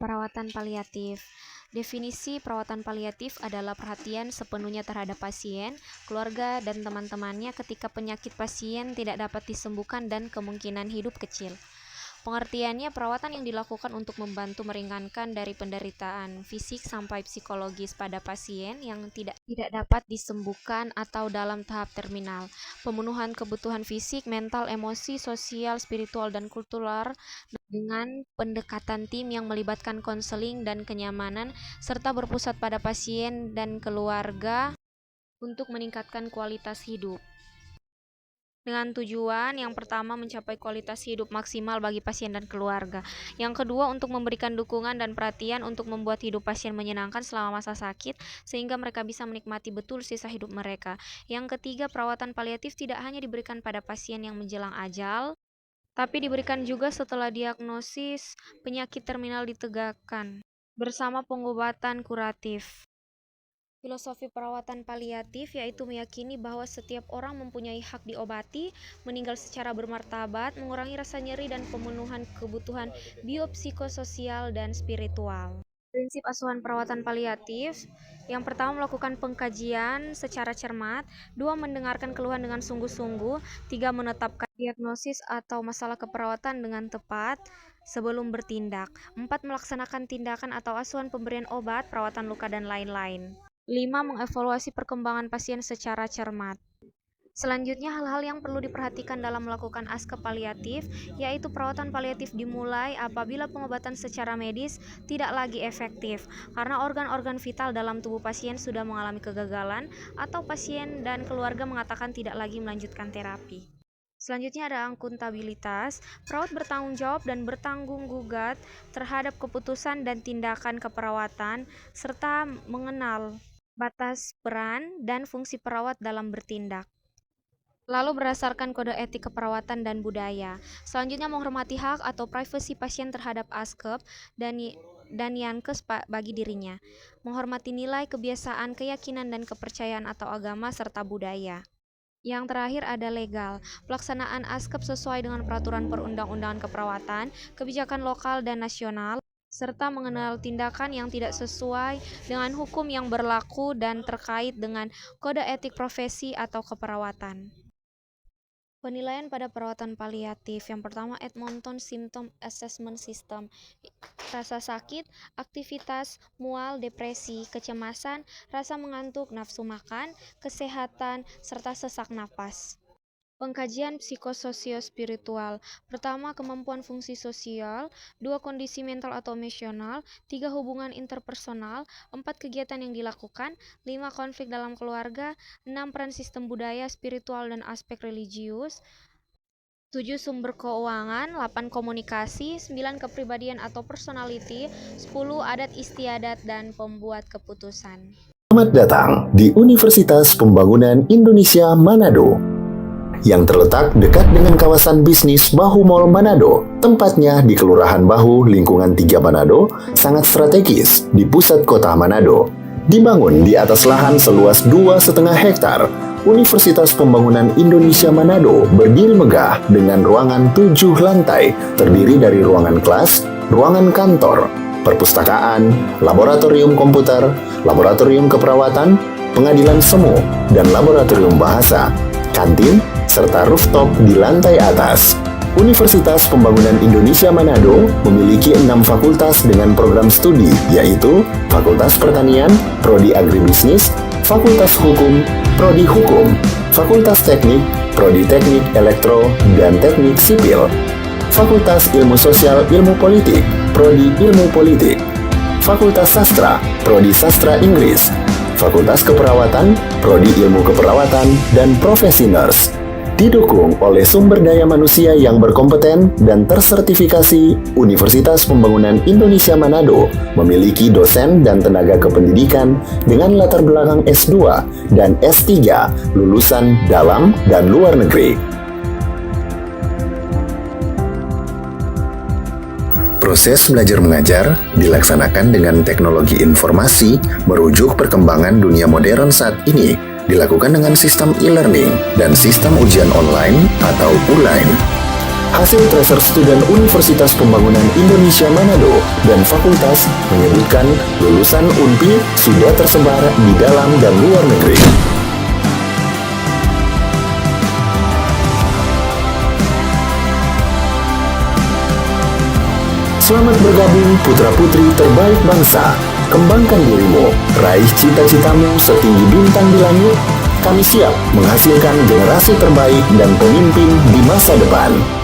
Perawatan paliatif. Definisi perawatan paliatif adalah perhatian sepenuhnya terhadap pasien, keluarga, dan teman-temannya ketika penyakit pasien tidak dapat disembuhkan dan kemungkinan hidup kecil. Pengertiannya, perawatan yang dilakukan untuk membantu meringankan dari penderitaan fisik sampai psikologis pada pasien yang tidak dapat disembuhkan atau dalam tahap terminal. Pemenuhan kebutuhan fisik, mental, emosi, sosial, spiritual, dan kultural dengan pendekatan tim yang melibatkan konseling dan kenyamanan, serta berpusat pada pasien dan keluarga untuk meningkatkan kualitas hidup. Dengan tujuan yang pertama mencapai kualitas hidup maksimal bagi pasien dan keluarga. Yang kedua untuk memberikan dukungan dan perhatian untuk membuat hidup pasien menyenangkan selama masa sakit sehingga mereka bisa menikmati betul sisa hidup mereka. Yang ketiga, perawatan paliatif tidak hanya diberikan pada pasien yang menjelang ajal, tapi diberikan juga setelah diagnosis penyakit terminal ditegakkan bersama pengobatan kuratif. Filosofi perawatan paliatif yaitu meyakini bahwa setiap orang mempunyai hak diobati, meninggal secara bermartabat, mengurangi rasa nyeri dan pemenuhan kebutuhan biopsikososial dan spiritual. Prinsip asuhan perawatan paliatif: yang pertama, melakukan pengkajian secara cermat. 2. Mendengarkan keluhan dengan sungguh-sungguh. 3. Menetapkan diagnosis atau masalah keperawatan dengan tepat sebelum bertindak. 4. Melaksanakan tindakan atau asuhan pemberian obat, perawatan luka, dan lain-lain. 5. Mengevaluasi perkembangan pasien secara cermat. Selanjutnya, hal-hal yang perlu diperhatikan dalam melakukan askep paliatif, yaitu perawatan paliatif dimulai apabila pengobatan secara medis tidak lagi efektif, karena organ-organ vital dalam tubuh pasien sudah mengalami kegagalan, atau pasien dan keluarga mengatakan tidak lagi melanjutkan terapi. Selanjutnya ada akuntabilitas. Perawat bertanggung jawab dan bertanggung gugat terhadap keputusan dan tindakan keperawatan, serta mengenal batas peran dan fungsi perawat dalam bertindak. Lalu berdasarkan kode etik keperawatan dan budaya. Selanjutnya menghormati hak atau privasi pasien terhadap askep dan yankes bagi dirinya. Menghormati nilai, kebiasaan, keyakinan, dan kepercayaan atau agama serta budaya. Yang terakhir ada legal. Pelaksanaan askep sesuai dengan peraturan perundang-undangan keperawatan, kebijakan lokal dan nasional, serta mengenal tindakan yang tidak sesuai dengan hukum yang berlaku dan terkait dengan kode etik profesi atau keperawatan. Penilaian pada perawatan paliatif. Yang pertama, Edmonton Symptom Assessment System. Rasa sakit, aktivitas, mual, depresi, kecemasan, rasa mengantuk, nafsu makan, kesehatan, serta sesak napas. Pengkajian psikososio-spiritual. Pertama, kemampuan fungsi sosial. 2. Kondisi mental atau emosional. 3. Hubungan interpersonal. 4. Kegiatan yang dilakukan. 5. Konflik dalam keluarga. 6. Peran sistem budaya, spiritual, dan aspek religius. 7. Sumber keuangan. 8. Komunikasi. 9. Kepribadian atau personality. 10. Adat istiadat dan pembuat keputusan. Selamat datang di Universitas Pembangunan Indonesia Manado, yang terletak dekat dengan kawasan bisnis Bahu Mall Manado. Tempatnya di Kelurahan Bahu, lingkungan 3 Manado, sangat strategis di pusat kota Manado. Dibangun di atas lahan seluas 2,5 hektar, Universitas Pembangunan Indonesia Manado berdiri megah dengan ruangan 7 lantai, terdiri dari ruangan kelas, ruangan kantor, perpustakaan, laboratorium komputer, laboratorium keperawatan, pengadilan semu, dan laboratorium bahasa, kantin, serta rooftop di lantai atas. Universitas Pembangunan Indonesia Manado memiliki 6 fakultas dengan program studi, yaitu Fakultas Pertanian, Prodi Agribisnis, Fakultas Hukum, Prodi Hukum, Fakultas Teknik, Prodi Teknik Elektro dan Teknik Sipil, Fakultas Ilmu Sosial Ilmu Politik, Prodi Ilmu Politik, Fakultas Sastra, Prodi Sastra Inggris, Fakultas Keperawatan, Prodi Ilmu Keperawatan, dan Profesi Nurse. Didukung oleh sumber daya manusia yang berkompeten dan tersertifikasi, Universitas Pembangunan Indonesia Manado memiliki dosen dan tenaga kependidikan dengan latar belakang S2 dan S3 lulusan dalam dan luar negeri. Proses belajar mengajar dilaksanakan dengan teknologi informasi merujuk perkembangan dunia modern saat ini, dilakukan dengan sistem e-learning dan sistem ujian online atau ULAIN. Hasil Tracer Student Universitas Pembangunan Indonesia Manado dan Fakultas menyebutkan lulusan UNPI sudah tersebar di dalam dan luar negeri. Selamat bergabung putra-putri terbaik bangsa. Kembangkan dirimu, raih cita-citamu setinggi bintang di langit. Kami siap menghasilkan generasi terbaik dan pemimpin di masa depan.